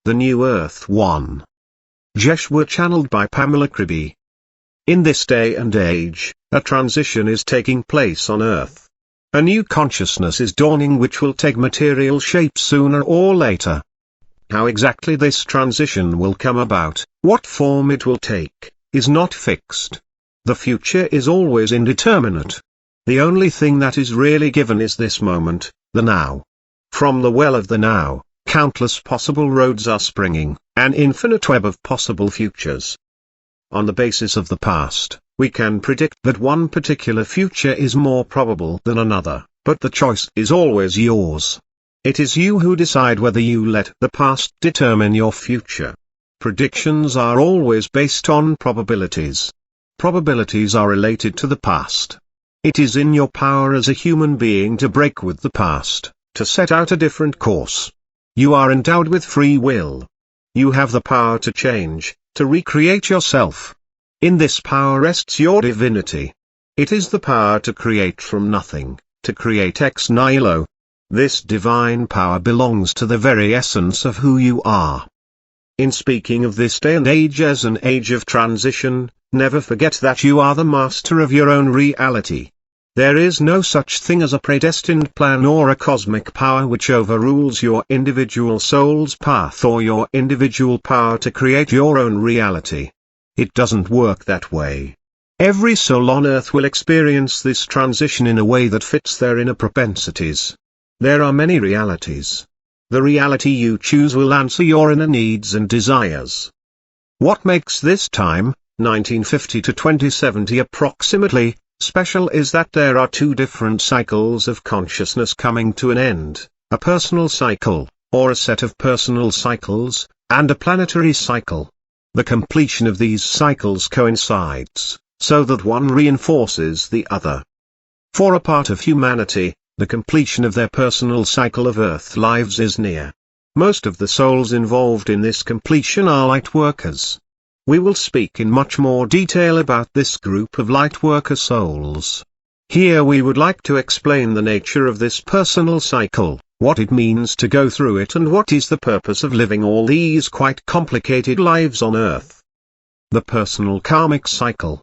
The New Earth 1. Jeshua channeled by Pamela Kribbe. In this day and age, a transition is taking place on Earth. A new consciousness is dawning which will take material shape sooner or later. How exactly this transition will come about, what form it will take, is not fixed. The future is always indeterminate. The only thing that is really given is this moment, the now. From the well of the now, countless possible roads are springing, an infinite web of possible futures. On the basis of the past, we can predict that one particular future is more probable than another, but the choice is always yours. It is you who decide whether you let the past determine your future. Predictions are always based on probabilities. Probabilities are related to the past. It is in your power as a human being to break with the past, to set out a different course. You are endowed with free will. You have the power to change, to recreate yourself. In this power rests your divinity. It is the power to create from nothing, to create ex nihilo. This divine power belongs to the very essence of who you are. In speaking of this day and age as an age of transition, never forget that you are the master of your own reality. There is no such thing as a predestined plan or a cosmic power which overrules your individual soul's path or your individual power to create your own reality. It doesn't work that way. Every soul on Earth will experience this transition in a way that fits their inner propensities. There are many realities. The reality you choose will answer your inner needs and desires. What makes this time, 1950 to 2070 approximately, special is that there are two different cycles of consciousness coming to an end, a personal cycle, or a set of personal cycles, and a planetary cycle. The completion of these cycles coincides, so that one reinforces the other. For a part of humanity, the completion of their personal cycle of Earth lives is near. Most of the souls involved in this completion are Lightworkers. We will speak in much more detail about this group of Lightworker souls. Here we would like to explain the nature of this personal cycle, what it means to go through it, and what is the purpose of living all these quite complicated lives on Earth. The personal karmic cycle.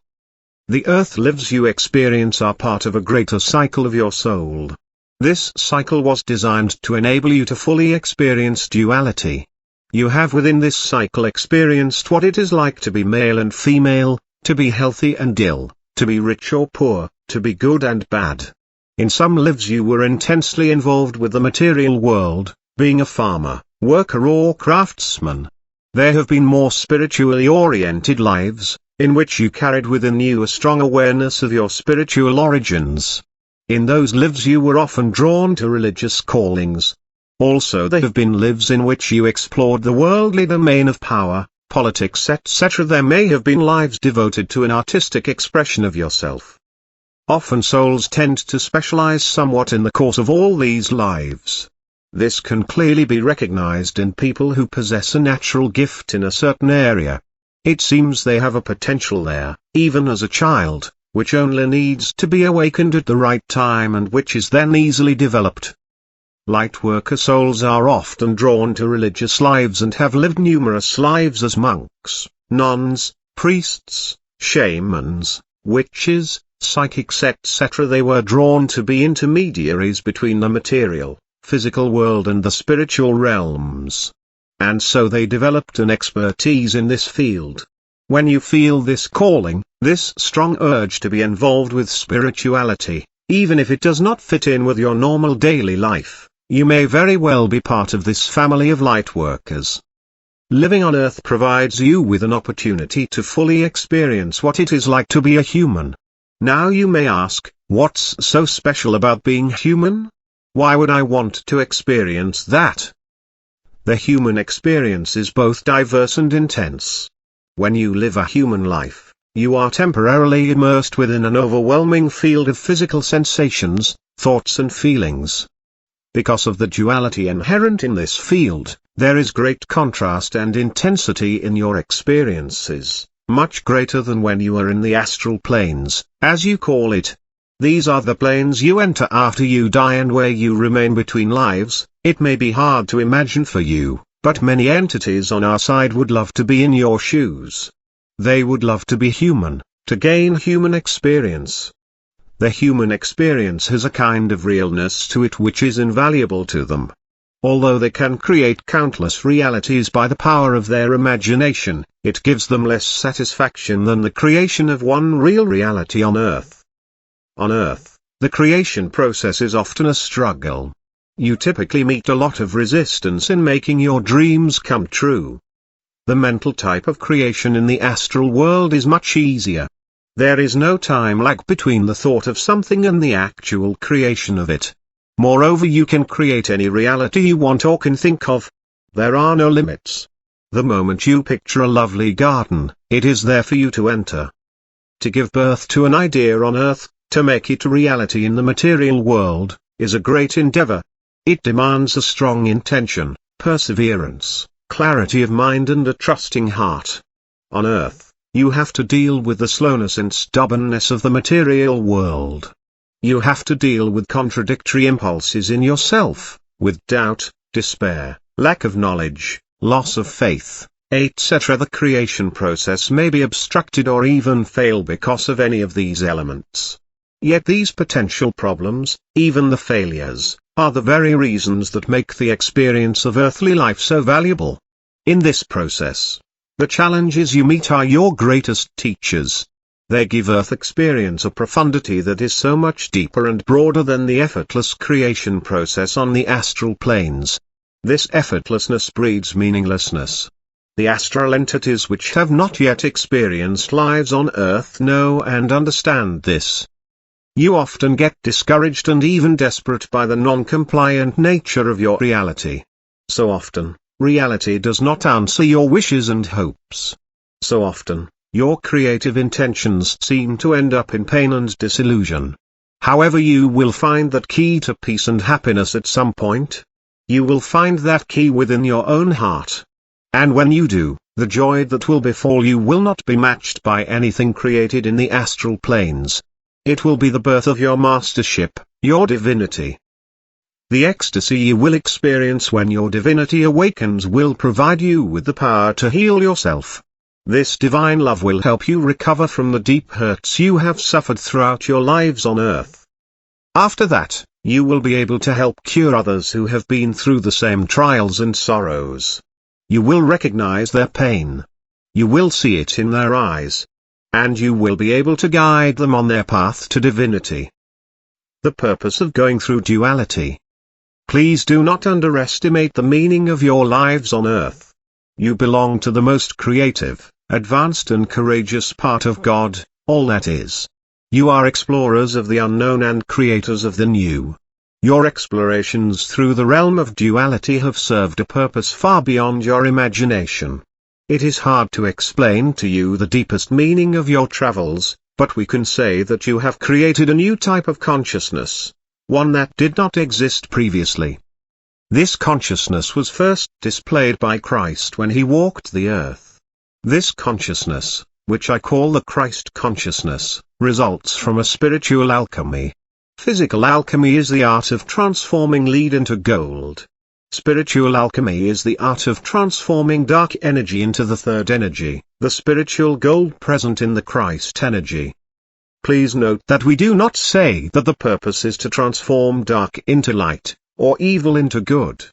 The Earth lives you experience are part of a greater cycle of your soul. This cycle was designed to enable you to fully experience duality. You have within this cycle experienced what it is like to be male and female, to be healthy and ill, to be rich or poor, to be good and bad. In some lives you were intensely involved with the material world, being a farmer, worker or craftsman. There have been more spiritually oriented lives, in which you carried within you a strong awareness of your spiritual origins. In those lives you were often drawn to religious callings. Also there have been lives in which you explored the worldly domain of power, politics etc. There may have been lives devoted to an artistic expression of yourself. Often souls tend to specialize somewhat in the course of all these lives. This can clearly be recognized in people who possess a natural gift in a certain area. It seems they have a potential there, even as a child, which only needs to be awakened at the right time and which is then easily developed. Lightworker souls are often drawn to religious lives and have lived numerous lives as monks, nuns, priests, shamans, witches, psychics etc. They were drawn to be intermediaries between the material, physical world and the spiritual realms. And so they developed an expertise in this field. When you feel this calling, this strong urge to be involved with spirituality, even if it does not fit in with your normal daily life, you may very well be part of this family of Lightworkers. Living on Earth provides you with an opportunity to fully experience what it is like to be a human. Now you may ask, what's so special about being human? Why would I want to experience that? The human experience is both diverse and intense. When you live a human life, you are temporarily immersed within an overwhelming field of physical sensations, thoughts and feelings. Because of the duality inherent in this field, there is great contrast and intensity in your experiences, much greater than when you are in the astral planes, as you call it. These are the planes you enter after you die and where you remain between lives. It may be hard to imagine for you, But many entities on our side would love to be in your shoes. They would love to be human, to gain human experience. The human experience has a kind of realness to it which is invaluable to them. Although they can create countless realities by the power of their imagination, it gives them less satisfaction than the creation of one real reality on Earth. On Earth, the creation process is often a struggle. You typically meet a lot of resistance in making your dreams come true. The mental type of creation in the astral world is much easier. There is no time lag between the thought of something and the actual creation of it. Moreover, you can create any reality you want or can think of. There are no limits. The moment you picture a lovely garden, it is there for you to enter. To give birth to an idea on Earth, to make it a reality in the material world, is a great endeavor. It demands a strong intention, perseverance, clarity of mind and a trusting heart. On Earth, you have to deal with the slowness and stubbornness of the material world. You have to deal with contradictory impulses in yourself, with doubt, despair, lack of knowledge, loss of faith, etc. The creation process may be obstructed or even fail because of any of these elements. Yet these potential problems, even the failures, are the very reasons that make the experience of earthly life so valuable. In this process, the challenges you meet are your greatest teachers. They give Earth experience a profundity that is so much deeper and broader than the effortless creation process on the astral planes. This effortlessness breeds meaninglessness. The astral entities which have not yet experienced lives on Earth know and understand this. You often get discouraged and even desperate by the non-compliant nature of your reality. So often, reality does not answer your wishes and hopes. So often, your creative intentions seem to end up in pain and disillusion. However, you will find that key to peace and happiness at some point. You will find that key within your own heart. And when you do, the joy that will befall you will not be matched by anything created in the astral planes. It will be the birth of your mastership, your divinity. The ecstasy you will experience when your divinity awakens will provide you with the power to heal yourself. This divine love will help you recover from the deep hurts you have suffered throughout your lives on Earth. After that, you will be able to help cure others who have been through the same trials and sorrows. You will recognize their pain. You will see it in their eyes. And you will be able to guide them on their path to divinity. The purpose of going through duality. Please do not underestimate the meaning of your lives on Earth. You belong to the most creative, advanced and courageous part of God, all that is. You are explorers of the unknown and creators of the new. Your explorations through the realm of duality have served a purpose far beyond your imagination. It is hard to explain to you the deepest meaning of your travels, but we can say that you have created a new type of consciousness, one that did not exist previously. This consciousness was first displayed by Christ when he walked the earth. This consciousness, which I call the Christ consciousness, results from a spiritual alchemy. Physical alchemy is the art of transforming lead into gold. Spiritual alchemy is the art of transforming dark energy into the third energy, the spiritual gold present in the Christ energy. Please note that we do not say that the purpose is to transform dark into light, or evil into good.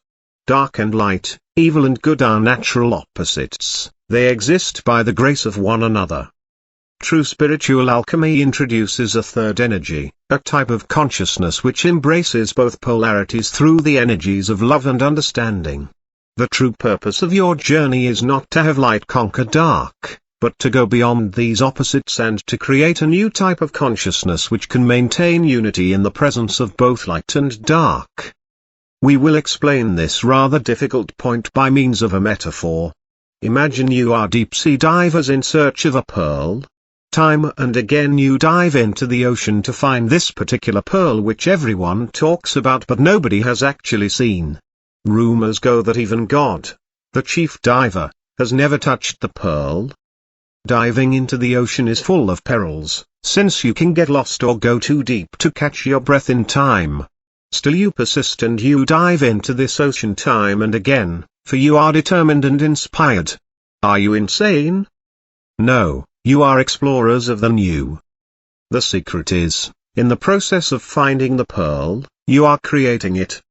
Dark and light, evil and good are natural opposites, they exist by the grace of one another. True spiritual alchemy introduces a third energy, a type of consciousness which embraces both polarities through the energies of love and understanding. The true purpose of your journey is not to have light conquer dark, but to go beyond these opposites and to create a new type of consciousness which can maintain unity in the presence of both light and dark. We will explain this rather difficult point by means of a metaphor. Imagine you are deep-sea divers in search of a pearl. Time and again you dive into the ocean to find this particular pearl which everyone talks about but nobody has actually seen. Rumors go that even God, the chief diver, has never touched the pearl. Diving into the ocean is full of perils, since you can get lost or go too deep to catch your breath in time. Still you persist and you dive into this ocean time and again, for you are determined and inspired. Are you insane? No, you are explorers of the new. The secret is, in the process of finding the pearl, you are creating it.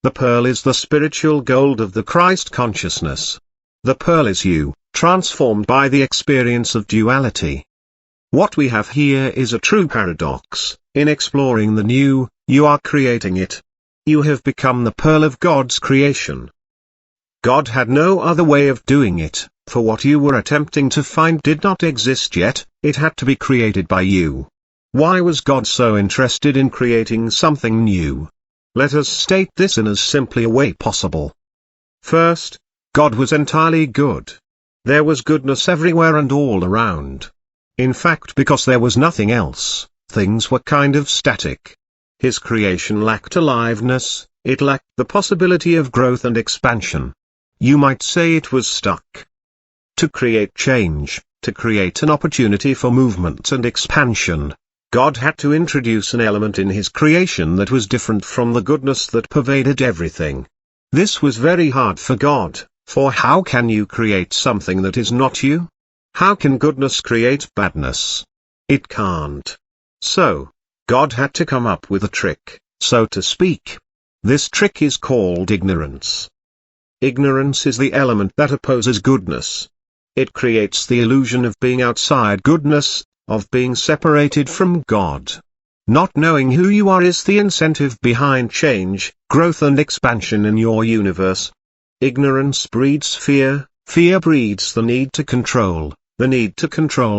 The pearl is the spiritual gold of the Christ consciousness. The pearl is you, transformed by the experience of duality. What we have here is a true paradox. In exploring the new, you are creating it. You have become the pearl of God's creation. God had no other way of doing it, for what you were attempting to find did not exist yet, it had to be created by you. Why was God so interested in creating something new? Let us state this in as simply a way possible. First, God was entirely good. There was goodness everywhere and all around. In fact, because there was nothing else, things were kind of static. His creation lacked aliveness, it lacked the possibility of growth and expansion. You might say it was stuck. To create change, to create an opportunity for movement and expansion, God had to introduce an element in his creation that was different from the goodness that pervaded everything. This was very hard for God, for how can you create something that is not you? How can goodness create badness? It can't. So, God had to come up with a trick, so to speak. This trick is called ignorance. Ignorance is the element that opposes goodness. It creates the illusion of being outside goodness, of being separated from God. Not knowing who you are is the incentive behind change, growth and expansion in your universe. Ignorance breeds fear, fear breeds the need to control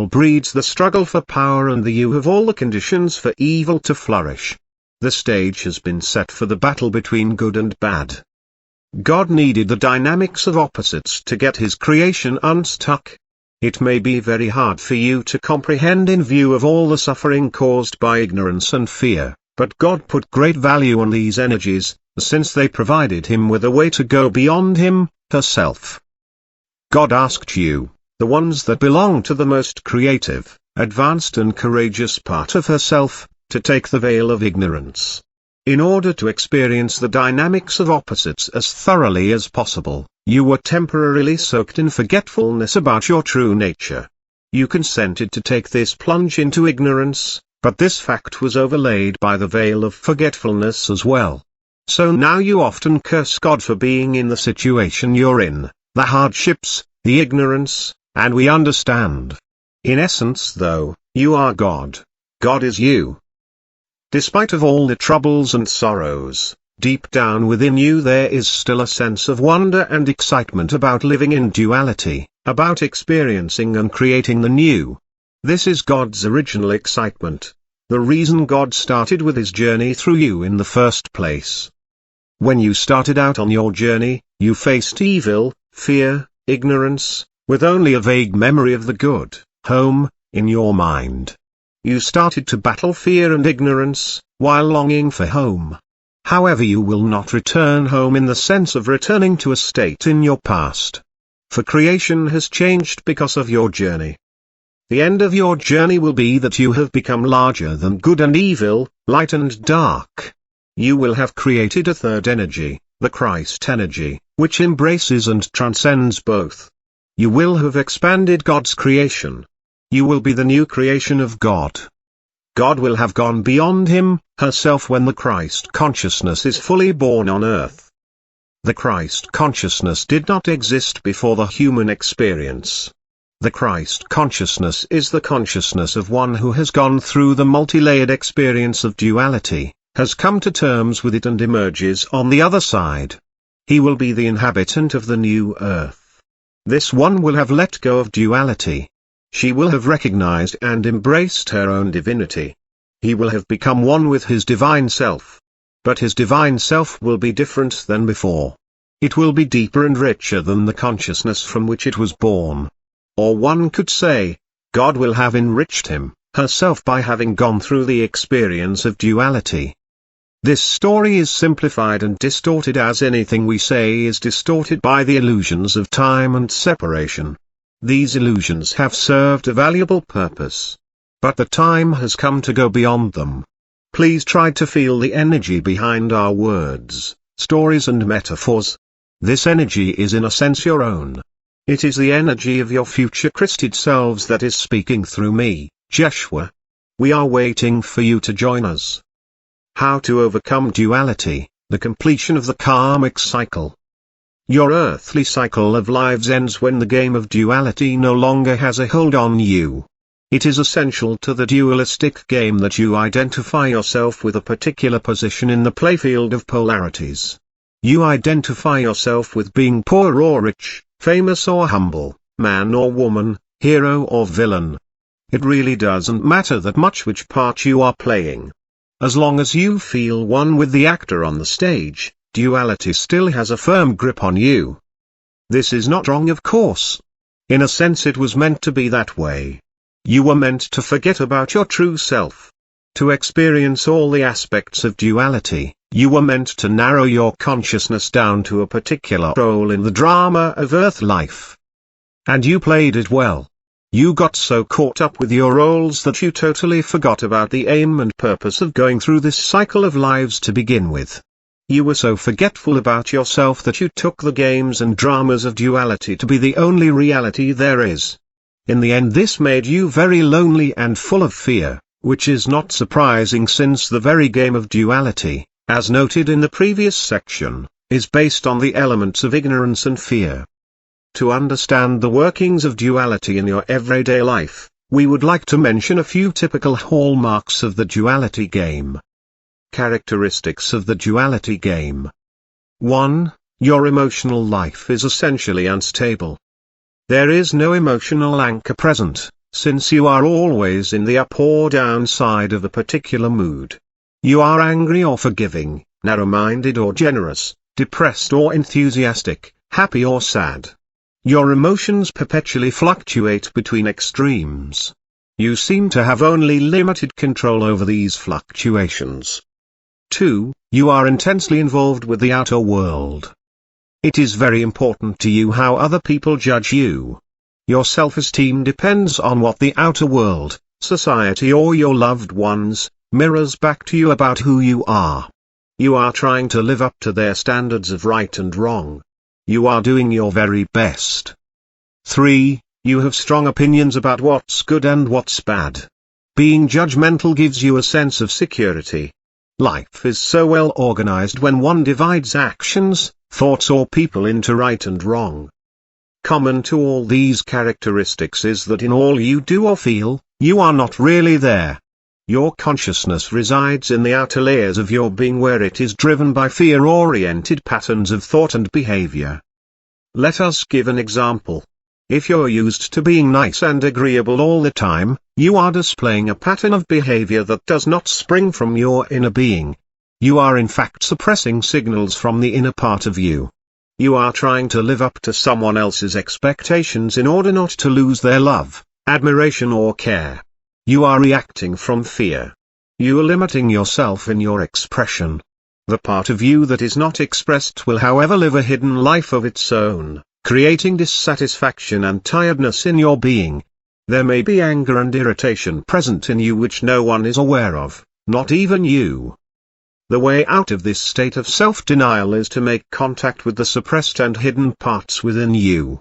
breeds the struggle for power, and you have all the conditions for evil to flourish. The stage has been set for the battle between good and bad. God needed the dynamics of opposites to get his creation unstuck. It may be very hard for you to comprehend in view of all the suffering caused by ignorance and fear, but God put great value on these energies, since they provided him with a way to go beyond him, herself. God asked you, the ones that belong to the most creative, advanced and courageous part of herself, to take the veil of ignorance. In order to experience the dynamics of opposites as thoroughly as possible, you were temporarily soaked in forgetfulness about your true nature. You consented to take this plunge into ignorance, but this fact was overlaid by the veil of forgetfulness as well. So now you often curse God for being in the situation you're in, the hardships, the ignorance, and we understand. In essence though, you are God. God is you. Despite of all the troubles and sorrows, deep down within you there is still a sense of wonder and excitement about living in duality, about experiencing and creating the new. This is God's original excitement, the reason God started with his journey through you in the first place. When you started out on your journey, you faced evil, fear, ignorance, with only a vague memory of the good, home, in your mind. You started to battle fear and ignorance, while longing for home. However, you will not return home in the sense of returning to a state in your past. For creation has changed because of your journey. The end of your journey will be that you have become larger than good and evil, light and dark. You will have created a third energy, the Christ energy, which embraces and transcends both. You will have expanded God's creation. You will be the new creation of God. God will have gone beyond him, herself when the Christ consciousness is fully born on earth. The Christ consciousness did not exist before the human experience. The Christ consciousness is the consciousness of one who has gone through the multi-layered experience of duality, has come to terms with it and emerges on the other side. He will be the inhabitant of the new earth. This one will have let go of duality. She will have recognized and embraced her own divinity. He will have become one with his divine self. But his divine self will be different than before. It will be deeper and richer than the consciousness from which it was born. Or one could say, God will have enriched him, herself by having gone through the experience of duality. This story is simplified and distorted as anything we say is distorted by the illusions of time and separation. These illusions have served a valuable purpose. But the time has come to go beyond them. Please try to feel the energy behind our words, stories and metaphors. This energy is in a sense your own. It is the energy of your future Christed selves that is speaking through me, Jeshua. We are waiting for you to join us. How to overcome duality, the completion of the karmic cycle. Your earthly cycle of lives ends when the game of duality no longer has a hold on you. It is essential to the dualistic game that you identify yourself with a particular position in the playfield of polarities. You identify yourself with being poor or rich, famous or humble, man or woman, hero or villain. It really doesn't matter that much which part you are playing. As long as you feel one with the actor on the stage, duality still has a firm grip on you. This is not wrong, of course. In a sense it was meant to be that way. You were meant to forget about your true self. To experience all the aspects of duality, you were meant to narrow your consciousness down to a particular role in the drama of earth life. And you played it well. You got so caught up with your roles that you totally forgot about the aim and purpose of going through this cycle of lives to begin with. You were so forgetful about yourself that you took the games and dramas of duality to be the only reality there is. In the end this made you very lonely and full of fear, which is not surprising since the very game of duality, as noted in the previous section, is based on the elements of ignorance and fear. To understand the workings of duality in your everyday life, we would like to mention a few typical hallmarks of the duality game. Characteristics of the duality game. 1. Your emotional life is essentially unstable. There is no emotional anchor present, since you are always in the up or down side of a particular mood. You are angry or forgiving, narrow-minded or generous, depressed or enthusiastic, happy or sad. Your emotions perpetually fluctuate between extremes. You seem to have only limited control over these fluctuations. 2. You are intensely involved with the outer world. It is very important to you how other people judge you. Your self-esteem depends on what the outer world, society or your loved ones, mirrors back to you about who you are. You are trying to live up to their standards of right and wrong. You are doing your very best. 3. You have strong opinions about what's good and what's bad. Being judgmental gives you a sense of security. Life is so well organized when one divides actions, thoughts or people into right and wrong. Common to all these characteristics is that in all you do or feel, you are not really there. Your consciousness resides in the outer layers of your being where it is driven by fear-oriented patterns of thought and behavior. Let us give an example. If you're used to being nice and agreeable all the time, you are displaying a pattern of behavior that does not spring from your inner being. You are in fact suppressing signals from the inner part of you. You are trying to live up to someone else's expectations in order not to lose their love, admiration or care. You are reacting from fear. You are limiting yourself in your expression. The part of you that is not expressed will however live a hidden life of its own, creating dissatisfaction and tiredness in your being. There may be anger and irritation present in you which no one is aware of, not even you. The way out of this state of self-denial is to make contact with the suppressed and hidden parts within you.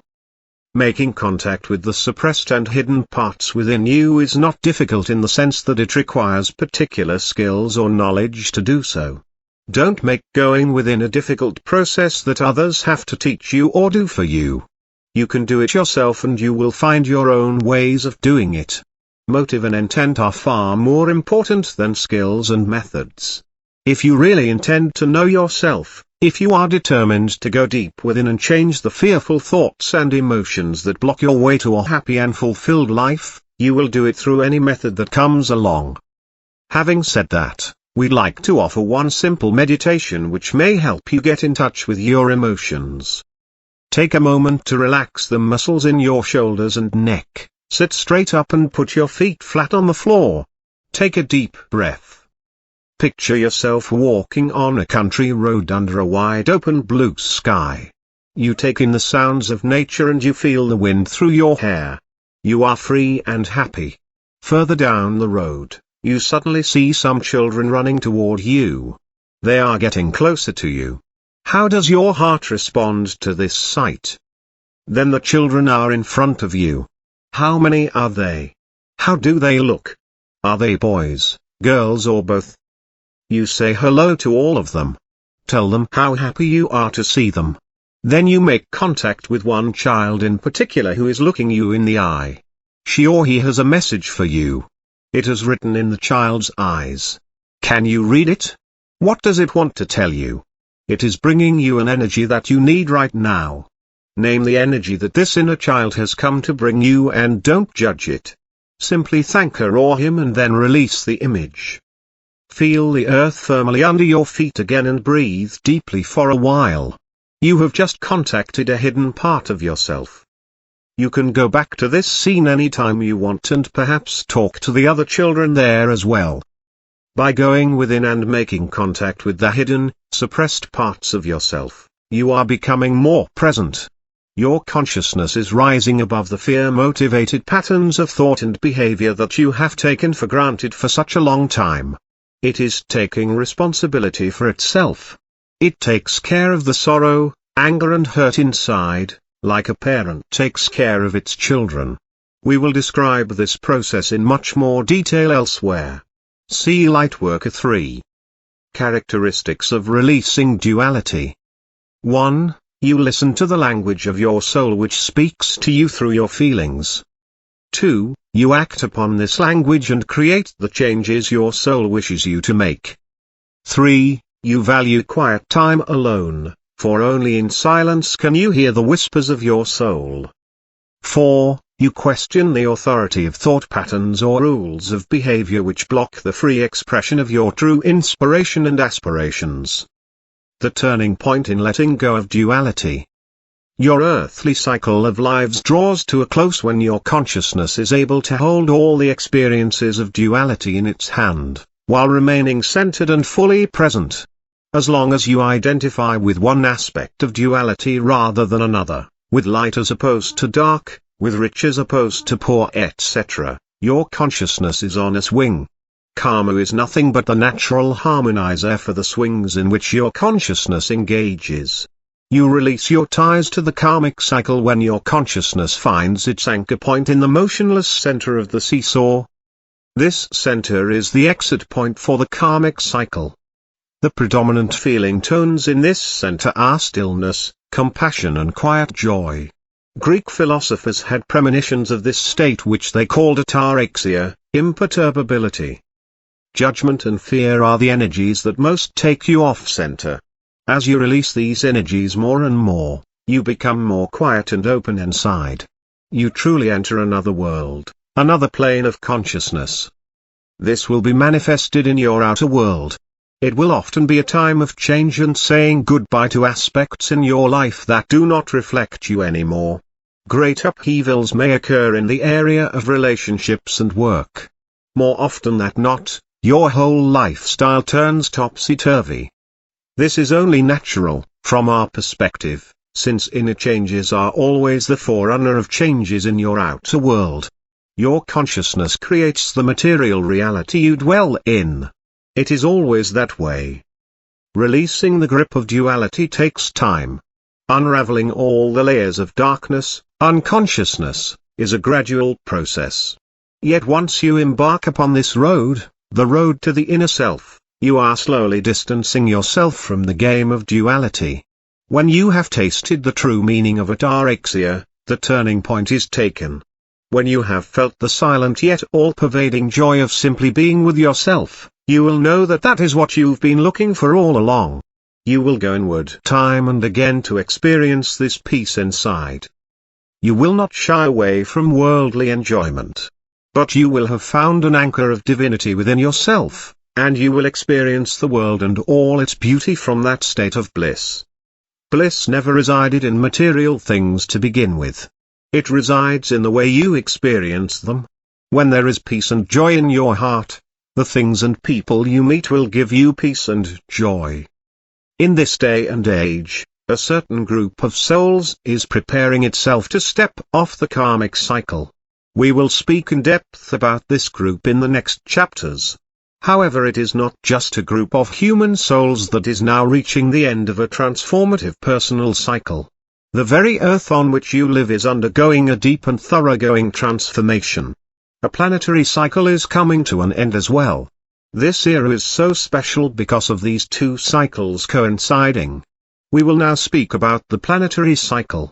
Making contact with the suppressed and hidden parts within you is not difficult in the sense that it requires particular skills or knowledge to do so. Don't make going within a difficult process that others have to teach you or do for you. You can do it yourself and you will find your own ways of doing it. Motive and intent are far more important than skills and methods. If you really intend to know yourself, if you are determined to go deep within and change the fearful thoughts and emotions that block your way to a happy and fulfilled life, you will do it through any method that comes along. Having said that, we'd like to offer one simple meditation which may help you get in touch with your emotions. Take a moment to relax the muscles in your shoulders and neck, sit straight up and put your feet flat on the floor. Take a deep breath. Picture yourself walking on a country road under a wide open blue sky. You take in the sounds of nature and you feel the wind through your hair. You are free and happy. Further down the road, you suddenly see some children running toward you. They are getting closer to you. How does your heart respond to this sight? Then the children are in front of you. How many are they? How do they look? Are they boys, girls, or both? You say hello to all of them. Tell them how happy you are to see them. Then you make contact with one child in particular who is looking you in the eye. She or he has a message for you. It is written in the child's eyes. Can you read it? What does it want to tell you? It is bringing you an energy that you need right now. Name the energy that this inner child has come to bring you and don't judge it. Simply thank her or him and then release the image. Feel the earth firmly under your feet again and breathe deeply for a while. You have just contacted a hidden part of yourself. You can go back to this scene anytime you want and perhaps talk to the other children there as well. By going within and making contact with the hidden, suppressed parts of yourself, you are becoming more present. Your consciousness is rising above the fear-motivated patterns of thought and behavior that you have taken for granted for such a long time. It is taking responsibility for itself. It takes care of the sorrow, anger and hurt inside, like a parent takes care of its children. We will describe this process in much more detail elsewhere. See Lightworker 3. Characteristics of releasing duality. 1. You listen to the language of your soul which speaks to you through your feelings. 2. You act upon this language and create the changes your soul wishes you to make. 3. You value quiet time alone, for only in silence can you hear the whispers of your soul. 4. You question the authority of thought patterns or rules of behavior which block the free expression of your true inspiration and aspirations. The turning point in letting go of duality. Your earthly cycle of lives draws to a close when your consciousness is able to hold all the experiences of duality in its hand, while remaining centered and fully present. As long as you identify with one aspect of duality rather than another, with light as opposed to dark, with rich as opposed to poor, etc., your consciousness is on a swing. Karma is nothing but the natural harmonizer for the swings in which your consciousness engages. You release your ties to the karmic cycle when your consciousness finds its anchor point in the motionless center of the seesaw. This center is the exit point for the karmic cycle. The predominant feeling tones in this center are stillness, compassion and quiet joy. Greek philosophers had premonitions of this state which they called ataraxia, imperturbability. Judgment and fear are the energies that most take you off center. As you release these energies more and more, you become more quiet and open inside. You truly enter another world, another plane of consciousness. This will be manifested in your outer world. It will often be a time of change and saying goodbye to aspects in your life that do not reflect you anymore. Great upheavals may occur in the area of relationships and work. More often than not, your whole lifestyle turns topsy-turvy. This is only natural, from our perspective, since inner changes are always the forerunner of changes in your outer world. Your consciousness creates the material reality you dwell in. It is always that way. Releasing the grip of duality takes time. Unraveling all the layers of darkness, unconsciousness, is a gradual process. Yet once you embark upon this road, the road to the inner self, you are slowly distancing yourself from the game of duality. When you have tasted the true meaning of ataraxia, the turning point is taken. When you have felt the silent yet all-pervading joy of simply being with yourself, you will know that that is what you've been looking for all along. You will go inward time and again to experience this peace inside. You will not shy away from worldly enjoyment. But you will have found an anchor of divinity within yourself, and you will experience the world and all its beauty from that state of bliss. Bliss never resided in material things to begin with. It resides in the way you experience them. When there is peace and joy in your heart, the things and people you meet will give you peace and joy. In this day and age, a certain group of souls is preparing itself to step off the karmic cycle. We will speak in depth about this group in the next chapters. However, it is not just a group of human souls that is now reaching the end of a transformative personal cycle. The very Earth on which you live is undergoing a deep and thoroughgoing transformation. A planetary cycle is coming to an end as well. This era is so special because of these two cycles coinciding. We will now speak about the planetary cycle.